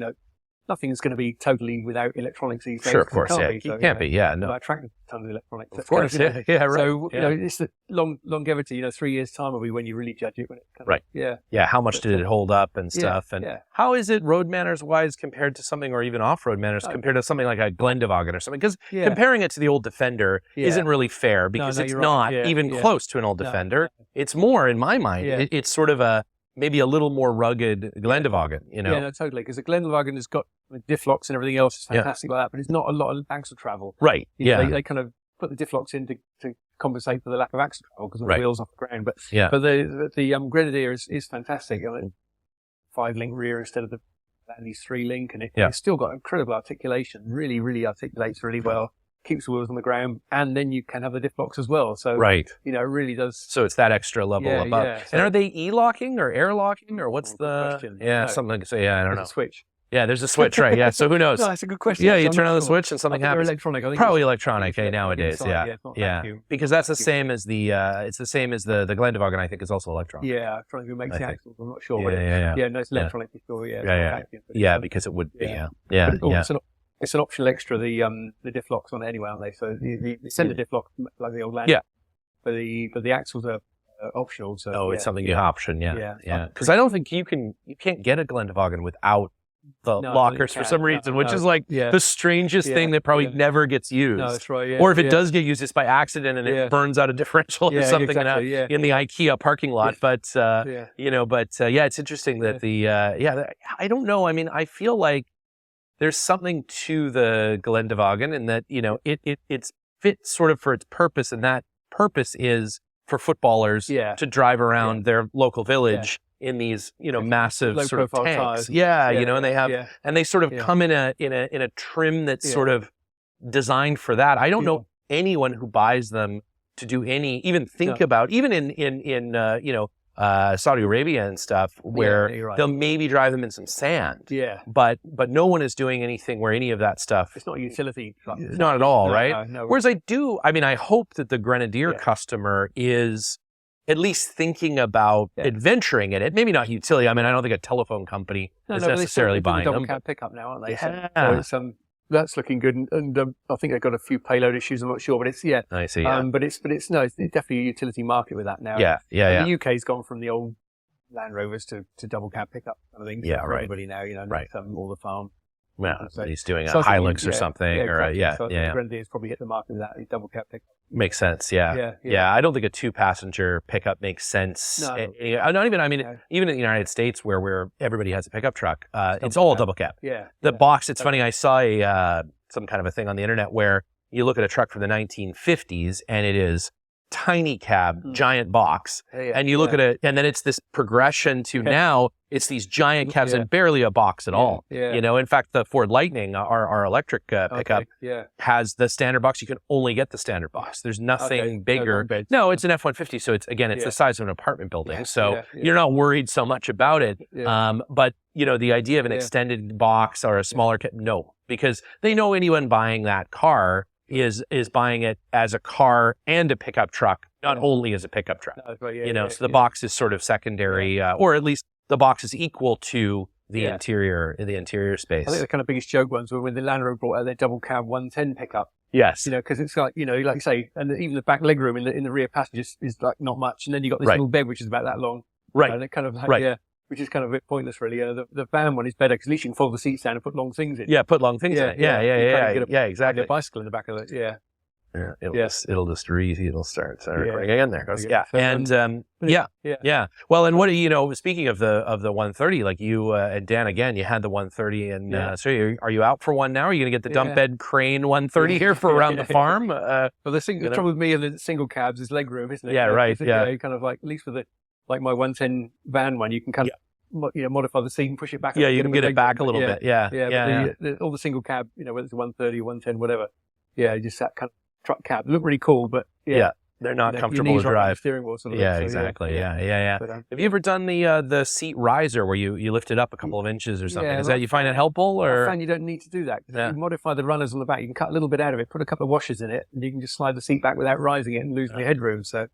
Nothing's going to be totally without electronics these days. Sure, of course, it can't be. No. I track tons of electronics. Of course, right. So, it's the longevity, 3 years' time will be when you really judge it. When it how much did it hold up and stuff? And how is it road manners-wise compared to something, or even off-road manners, compared to something like a Glendewagen or something? Because comparing it to the old Defender isn't really fair, because it's not even close to an old Defender. It's more, in my mind, it's sort of maybe a little more rugged Glendewagen, Yeah, no, totally. Because the Glendewagen has got diff locks and everything else is fantastic like that, but it's not a lot of axle travel. Right. They kind of put the diff locks in to compensate for the lack of axle travel because of the wheels off the ground. But the Grenadier is fantastic. 5-link rear instead of the Landy's 3-link, and it's still got incredible articulation. Really, really articulates really well. Keeps the wheels on the ground, and then you can have the diff locks as well. So, it really does. So it's that extra level above. Yeah. And are they E-locking or air locking, or what's the question? something like I don't know. Switch. Yeah, there's a switch, right? Yeah, so who knows? No, that's a good question. Yeah, you I'm turn not on the sure. switch and something happens. Electronic. I think Probably it's electronic nowadays. inside, Yeah, it's not yeah, vacuum. because that's the same as it's the same as the Glendivagan. I think is also electronic. Yeah, I'm trying to make I the think. axles. I'm not sure. Yeah. No, it's electronic for sure. Yeah, Yeah, because it would be. Yeah. It's an optional extra. The diff locks on it anyway, aren't they? So the center diff lock, like the old Land. Yeah. But the axles are optional. So it's something you option. Yeah. Yeah. Because I don't think you can't get a Glendivagan without the lockers for some reason, which is like the strangest thing that probably never gets used. No, that's right. Yeah. Or if it does get used, it's by accident and it burns out a differential or something in the IKEA parking lot. But it's interesting that I don't know. I mean, I feel like there's something to the Glendivagan in that, it's fit sort of for its purpose, and that purpose is for footballers to drive around their local village in these, massive low sort of tanks. Tires. And they have, and they sort of come in a trim that's sort of designed for that. I don't know anyone who buys them to do even think about, even in Saudi Arabia and stuff, where they'll maybe drive them in some sand. Yeah. But no one is doing anything where any of that stuff. It's not a utility. Not at all, right? No. Whereas I hope that the Grenadier customer is at least thinking about adventuring in it. Maybe not utility. I mean, I don't think a telephone company is necessarily buying them. Double cab pickup now, aren't they? Yeah. So that's looking good, and I think they've got a few payload issues. I'm not sure, but it's I see. Yeah. But it's definitely a utility market with that now. Yeah. The UK's gone from the old Land Rovers to double cab pickup kind of thing. Yeah, right. Everybody now, all the farm. Well, So- he's doing a so I think Hilux or something, exactly. Grenadier's probably hit the market with that double cab pickup. Makes sense. Yeah. I don't think a 2-passenger pickup makes sense. No. Not even. I mean, even in the United States, where everybody has a pickup truck, it's all double cab. Yeah. The box. It's funny. I saw some kind of a thing on the internet where you look at a truck from the 1950s and it is tiny cab, giant box, and you look at it, and then it's this progression to now it's these giant cabs and barely a box at all. In fact, the Ford Lightning, our electric pickup, has the standard box. You can only get the standard box. There's nothing bigger. No, it's an F-150, so it's the size of an apartment building. So you're not worried so much about it. But the idea of an extended box or a smaller cab, no, because they know anyone buying that car is buying it as a car and a pickup truck, not only as a pickup truck. So the box is sort of secondary, or at least the box is equal to the interior space. I think the kind of biggest joke ones were when the Land Rover brought out their double cab 110 pickup. Yes. Because it's like, like you say, and even the back legroom in the rear passengers is like not much, and then you got this little bed which is about that long. Right. And it kind of which is kind of a bit pointless, really. The van one is better because at least you can fold the seats down and put long things in. Yeah, put long things in it. Yeah, exactly. Like a bicycle in the back of it. Yeah. It'll start recording again there. Well, and what speaking of the 130, like you and Dan again, you had the 130, and so are you out for one now? Are you going to get the dump bed crane 130 here for around the farm? Well, the trouble with me and the single cabs is legroom, isn't it? Yeah, right. You kind of like, at least with my 110 van one, you can kind of modify the seat and push it back. Yeah, you can get it back a little bit. All the single cab, whether it's a 130 or 110, whatever. Yeah, just that kind of truck cab. They look really cool, but they're not comfortable to drive. Steering wheel sort of exactly. But, have you ever done the seat riser where you lift it up a couple of inches or something? Is that you find it helpful, or? I find you don't need to do that. You can modify the runners on the back. You can cut a little bit out of it, put a couple of washers in it, and you can just slide the seat back without rising it and losing the headroom. So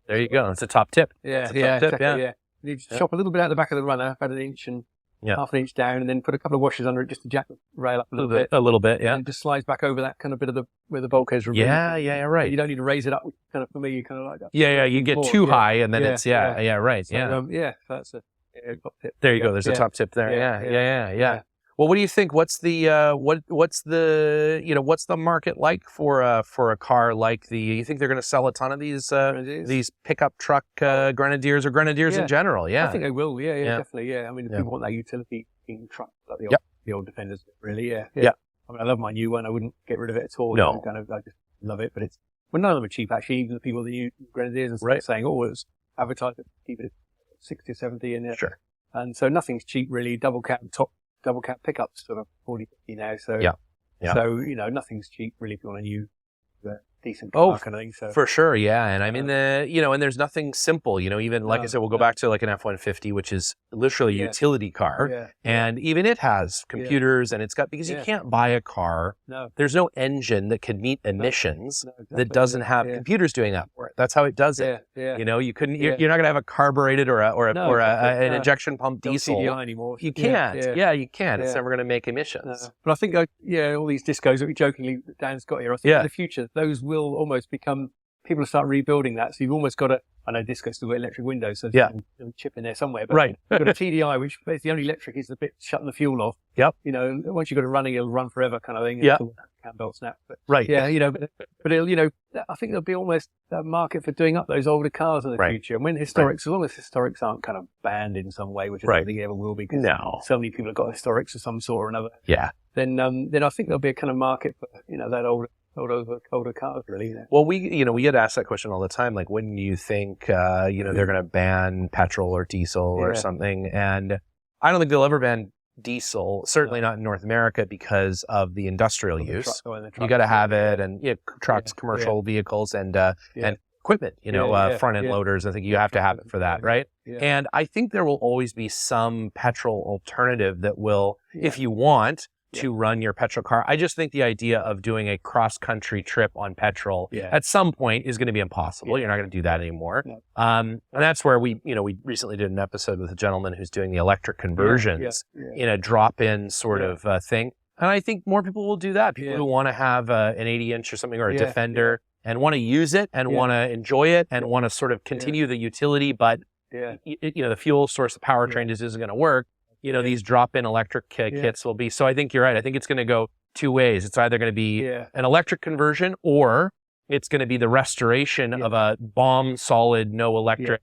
there you go. It's a top tip. Exactly. You chop a little bit out the back of the runner, about an inch and half an inch down, and then put a couple of washers under it just to jack the rail up a little bit. A little bit, yeah. And it just slides back over that kind of bit of where the bulkhead's removed. Right. You don't need to raise it up. Kind of, for me, you kind of like that. You get too high, and then it's right. So, that's a top tip. There you go. There's a top tip there. Yeah. Well, what do you think? What's the what's the market like for a car like the? You think they're going to sell a ton of these pickup truck Grenadiers or Grenadiers in general? Yeah, I think they will. Yeah, definitely. Yeah, I mean, people want that utility truck like the old Defenders, really. Yeah. I mean, I love my new one. I wouldn't get rid of it at all. No, I just love it. But none of them are cheap actually. Even the people that use Grenadiers are saying, "Oh, it's advertised to keep it 60 or 70," and sure. And so nothing's cheap really. Double cab pickups sort of 40, 50 now. So So nothing's cheap really if you want a new decent car kind of thing. So. For sure, yeah. And I mean, and there's nothing simple, even like I said, we'll go back to like an F-150, which is literally a utility car. And even it has computers and it's got, because you can't buy a car. No. There's no engine that could meet emissions that doesn't have computers doing that for it. That's how it does it. You couldn't, you're not going to have a carbureted or an injection pump diesel. CDI anymore. You can't. You can't. It's never going to make emissions. But I think, all these discos that we jokingly Dan's got here, I think in the future, those will almost become, people will start rebuilding that. So you've almost got I know disco's still got electric windows, so there's a chip in there somewhere. But you've got a TDI, which is the only electric is the bit shutting the fuel off. Yep. Once you've got it running, it'll run forever kind of thing. Yeah. Cam belt snap. But, right. Yeah, but it'll, I think there'll be almost a market for doing up those older cars in the future. And when historics, as long as historics aren't kind of banned in some way, which I don't think it ever will be, because so many people have got historics of some sort or another. Yeah. Then I think there'll be a kind of market for, that older cars, really. Well, we get asked that question all the time. Like, when do you think, they're going to ban petrol or diesel or something? And I don't think they'll ever ban diesel, certainly not in North America, because of the industrial use. You got to have it, and trucks, commercial vehicles, and equipment, front end loaders. I think you have to have it for that, right? Yeah. And I think there will always be some petrol alternative that will, if you want to run your petrol car. I just think the idea of doing a cross-country trip on petrol at some point is going to be impossible. You're not going to do that anymore. And that's where we recently did an episode with a gentleman who's doing the electric conversions in a drop-in sort of thing. And I think more people will do that. People who want to have an 80-inch or something, or a Defender, and want to use it and want to enjoy it and want to sort of continue the utility, but the fuel source, the powertrain just isn't going to work. These drop-in electric kits will be. So I think you're right. I think it's going to go two ways. It's either going to be an electric conversion, or it's going to be the restoration of a bomb solid, no electric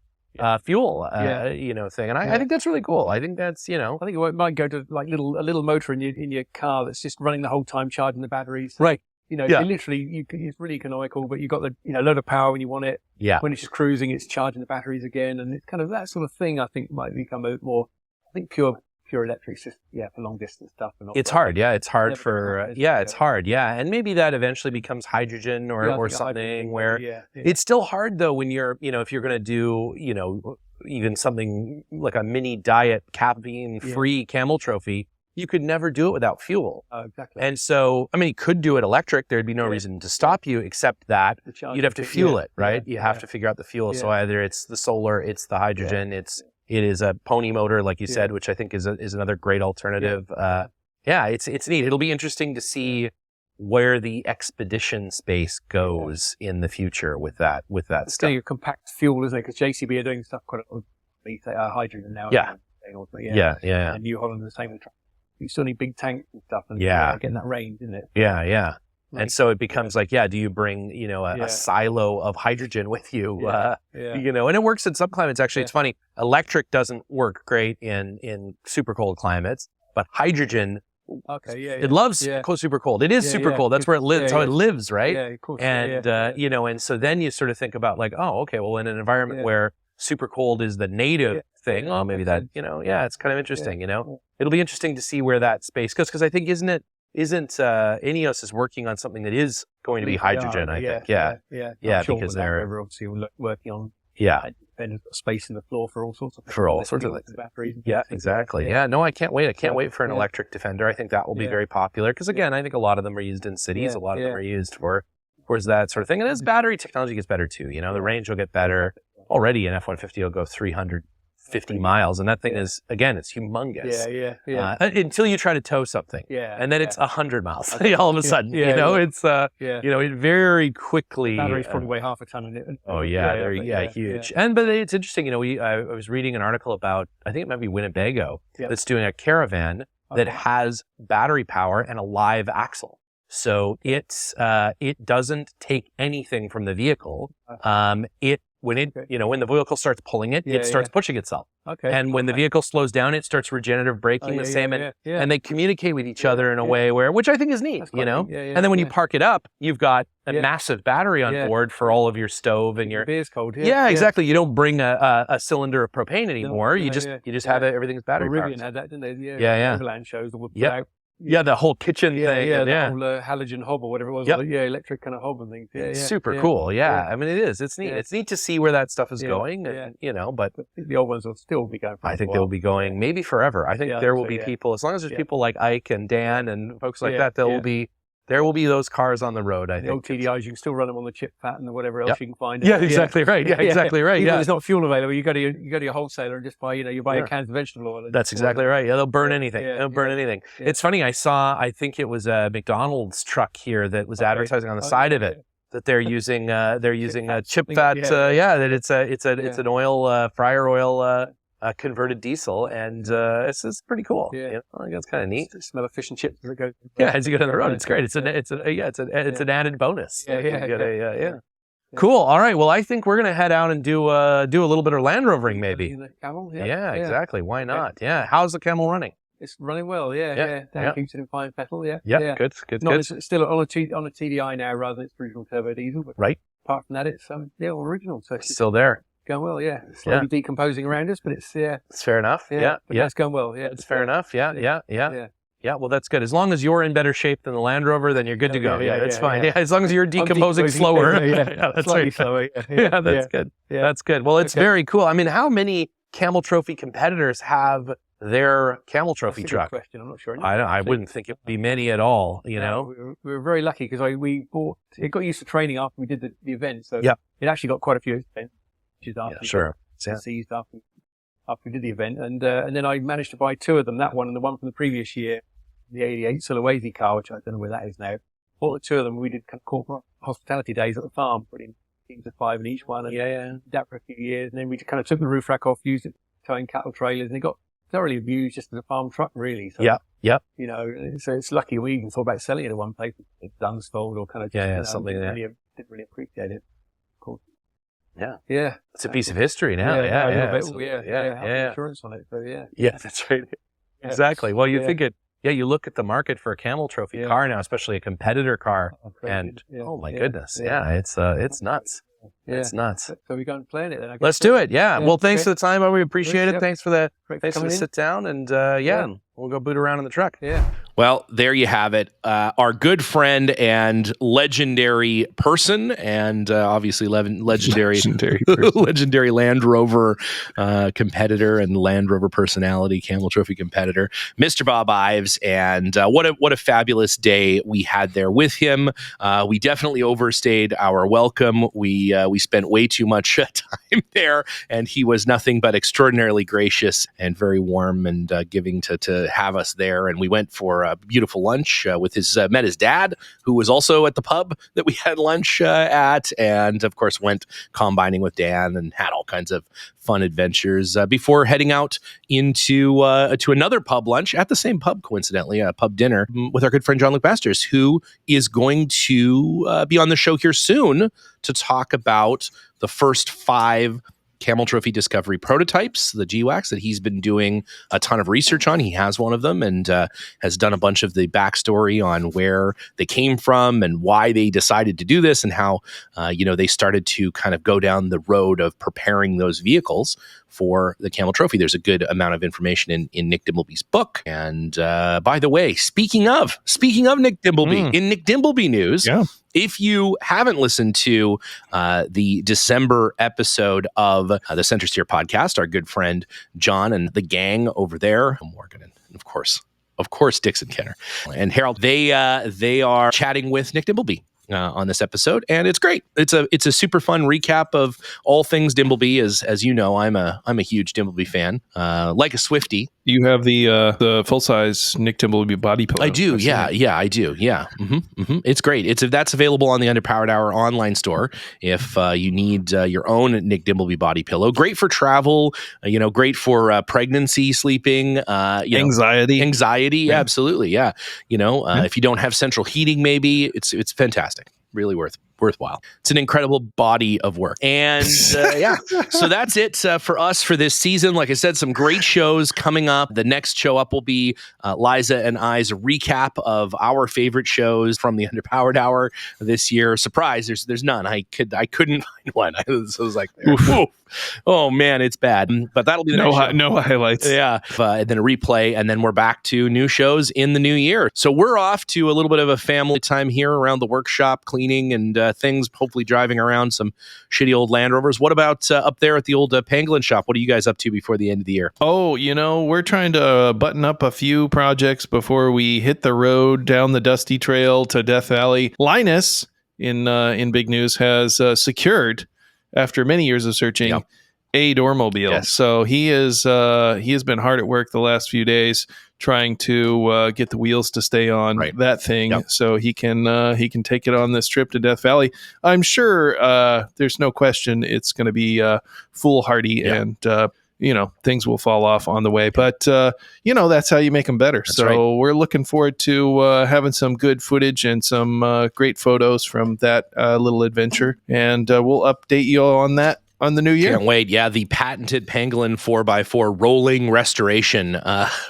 fuel, thing. And I think that's really cool. I think that's, I think it might go to like a little motor in your car that's just running the whole time, charging the batteries. Right. Literally, it's really economical, but you've got the, load of power when you want it. Yeah. When it's just cruising, it's charging the batteries again. And it's kind of that sort of thing, I think, might become a more, I think pure electrics, just for long distance stuff. And it's hard, it's hard for it's hard, and maybe that eventually becomes hydrogen or something where it's still hard though when you're if you're going to do even something like a mini diet caffeine free Camel Trophy, you could never do it without fuel. Exactly. And so you could do it electric. There'd be no reason to stop you, except that you'd have to fuel it, right? You have to figure out the fuel. So either it's the solar, it's the hydrogen, it is a pony motor, like you said, which I think is another great alternative. It's neat. It'll be interesting to see where the expedition space goes in the future with that stuff. Still your compact fuel, isn't it? Because JCB are doing stuff quite with hydrogen now. And New Holland are the same. You still need big tanks and stuff, and getting that range, isn't it? Yeah. And so it becomes like, do you bring, a silo of hydrogen with you? And it works in some climates. Actually, it's funny. Electric doesn't work great in super cold climates, but hydrogen, it loves super cold. It is super cold. That's where it lives. That's how it lives, right? Yeah, of course. And, and so then you sort of think about like, well, in an environment where super cold is the native thing, maybe that, it's kind of interesting, It'll be interesting to see where that space goes. Because I think, isn't Ineos is working on something that is going to be hydrogen, I think. Sure, because they're obviously working on space in the floor for all sorts of things. Batteries. Yeah, exactly. Yeah, no, I can't wait. I can't wait for an electric Defender. I think that will be very popular because, again, I think a lot of them are used in cities. A lot of them are used for that sort of thing. And as battery technology gets better too, the range will get better. Already an F-150 will go 350 miles, and that thing is, again, it's humongous. Until you try to tow something. And then it's 100 miles all of a sudden. It's it very quickly. The batteries probably weigh half a ton in it. They're huge. But it's interesting. I was reading an article about, I think it might be Winnebago, that's doing a caravan that has battery power and a live axle. So it doesn't take anything from the vehicle. When the vehicle starts pulling it, it starts pushing itself. And when the vehicle slows down, it starts regenerative braking the same. And they communicate with each other in a way which I think is neat, And then when you park it up, you've got a massive battery on board for all of your stove and your beer's cold. Exactly. You don't bring a cylinder of propane anymore. You just have it. Everything's battery powered. Rivian had that, didn't they? Yeah. Overland shows that would put out the whole kitchen thing. The whole halogen hob or whatever it was. Electric kind of hob and things. Super cool. Yeah. I mean, it is. It's neat. Yeah. It's neat to see where that stuff is going. And, but I think the old ones will still be going. I think they'll be going maybe forever. I think there will be people, as long as there's people like Ike and Dan and folks like that, there will be those cars on the road, I think. The old TDIs, you can still run them on the chip pattern or whatever else you can find. Yeah, exactly right. Yeah, exactly right. Even if there's not fuel available, you go to your wholesaler and just buy, you buy a can of vegetable oil. That's exactly right. Yeah, they'll burn anything. They'll burn anything. Yeah. It's funny, I think it was a McDonald's truck here that was advertising on the side of it that they're using chip fat. That it's an oil, fryer oil, converted diesel, and it's pretty cool. I think that's kind of neat. Smell of fish and chips as it goes. As you go down the road, it's great. It's an added bonus. Cool. All right. Well, I think we're gonna head out and do a little bit of Land Rovering, maybe. Camel. Yeah, exactly. Why not? Yeah. How's the Camel running? It's running well. Dan keeps it in fine fettle. Good. It's still on a TDI now rather than its original turbo diesel. But apart from that, it's original. So it's still there. Going well, slowly decomposing around us, but it's it's fair enough. It's going well. It's fair enough. Yeah, well, that's good. As long as you're in better shape than the Land Rover, then you're good to go. That's fine. Yeah, as long as you're decomposing slower. That's right. Slower. That's good. That's good. Well, it's very cool. I mean, how many Camel Trophy competitors have their Camel Trophy truck? Good question. I'm not sure. I wouldn't think it would be many at all. You know, we were very lucky because we bought. It got used to training after we did the event, so it actually got quite a few events. Seized after we did the event, and then I managed to buy two of them. That one and the one from the previous year, the '88 Sulawesi car, which I don't know where that is now. Bought the two of them. We did kind of corporate hospitality days at the farm, putting teams of 5 in each one, and did that for a few years. And then we kind of took the roof rack off, used it towing cattle trailers, and it got thoroughly abused just as a farm truck, really. So, so it's lucky we even thought about selling it at one place, Dunsfold or kind of something there. Didn't really appreciate it. Cool. Yeah. It's a piece of history now. Insurance on it. So that's right. Exactly. Well, you think it. Yeah, you look at the market for a Camel Trophy car now, especially a competitor car, and oh my goodness, it's nuts. It's nuts. So we go and plan it then. Let's do it. Yeah. Well, thanks for the time. We appreciate it. Thanks for the sit down, and we'll go boot around in the truck. Yeah. Well, there you have it. Our good friend and legendary person, and obviously legendary Land Rover competitor and Land Rover personality, Camel Trophy competitor, Mr. Bob Ives. And what a fabulous day we had there with him. We definitely overstayed our welcome. We spent way too much time there, and he was nothing but extraordinarily gracious and very warm and giving to have us there. And we went for a beautiful lunch with met his dad, who was also at the pub that we had lunch at, and of course went combining with Dan and had all kinds of fun adventures before heading out into to another pub lunch at the same pub, coincidentally, a pub dinner with our good friend John Luke Basters, who is going to be on the show here soon to talk about the first 5 Camel Trophy Discovery prototypes, the GWACs, that he's been doing a ton of research on. He has one of them and has done a bunch of the backstory on where they came from and why they decided to do this, and how they started to kind of go down the road of preparing those vehicles for the Camel Trophy. There's a good amount of information in Nick Dimbleby's book. And by the way, speaking of Nick Dimbleby, in Nick Dimbleby news, if you haven't listened to the December episode of the Center Steer podcast, our good friend John and the gang over there, Morgan, and of course Dixon Kenner and Harold, they are chatting with Nick Dimbleby on this episode, and it's great. It's a super fun recap of all things Dimbleby. As you know, I'm a huge Dimbleby fan, like a Swiftie. You have the full size Nick Dimbleby body pillow. I do, I do, It's great. That's available on the Underpowered Hour online store if you need your own Nick Dimbleby body pillow. Great for travel, great for pregnancy, sleeping, anxiety, absolutely, if you don't have central heating, maybe it's fantastic. Really worth worthwhile. It's an incredible body of work. And yeah, so that's it for us for this season. Like I said, some great shows coming up. The next show up will be Liza and I's recap of our favorite shows from the Underpowered Hour this year. Surprise, there's none. I couldn't find one. I was like, oof. Oh man, it's bad. But that'll be the next show. No highlights. Yeah. And then a replay, and then we're back to new shows in the new year. So we're off to a little bit of a family time here around the workshop, cleaning and things, hopefully driving around some shitty old Land Rovers. What about up there at the old Pangolin shop? What are you guys up to before the end of the year? Oh, we're trying to button up a few projects before we hit the road down the dusty trail to Death Valley. Linus, in big news, has secured, after many years of searching, a Doormobile. Yes. So he has been hard at work the last few days trying to get the wheels to stay on that thing, so he can take it on this trip to Death Valley. I'm sure there's no question it's going to be foolhardy and things will fall off on the way, but that's how you make them better. That's so we're looking forward to having some good footage and some great photos from that little adventure, and we'll update you all on that on the new year. Can't wait. Yeah, the patented Pangolin 4x4 rolling restoration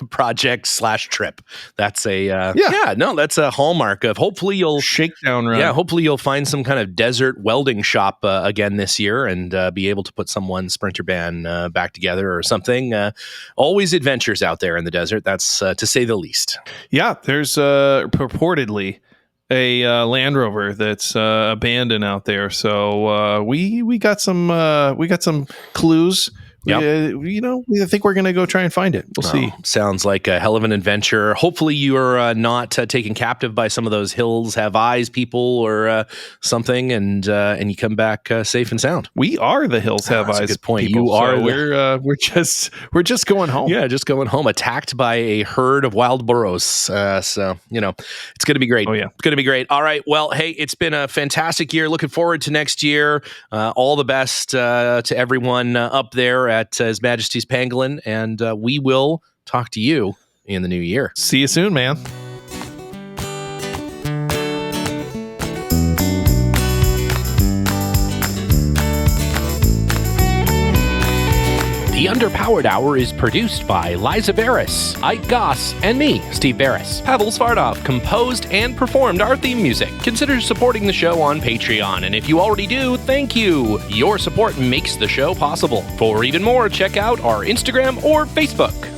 project / trip. That's that's a hallmark of, hopefully you'll shakedown run. Yeah, hopefully you'll find some kind of desert welding shop again this year and be able to put someone Sprinter band back together or something. Always adventures out there in the desert. That's to say the least. Yeah, there's purportedly a Land Rover that's abandoned out there. So we got some clues. Yep. I think we're going to go try and find it. We'll see. Sounds like a hell of an adventure. Hopefully you are not taken captive by some of those hills have eyes people or something, and you come back safe and sound. We are the hills have eyes. That's a good point. People, you are. So we're just going home. Yeah, just going home. Attacked by a herd of wild burros. So it's going to be great. Oh yeah, it's going to be great. All right. Well, hey, it's been a fantastic year. Looking forward to next year. All the best to everyone up there at His Majesty's Pangolin, and we will talk to you in the new year. See you soon, man. The Underpowered Hour is produced by Liza Barris, Ike Goss, and me, Steve Barris. Pavel Svardov composed and performed our theme music. Consider supporting the show on Patreon, and if you already do, thank you. Your support makes the show possible. For even more, check out our Instagram or Facebook.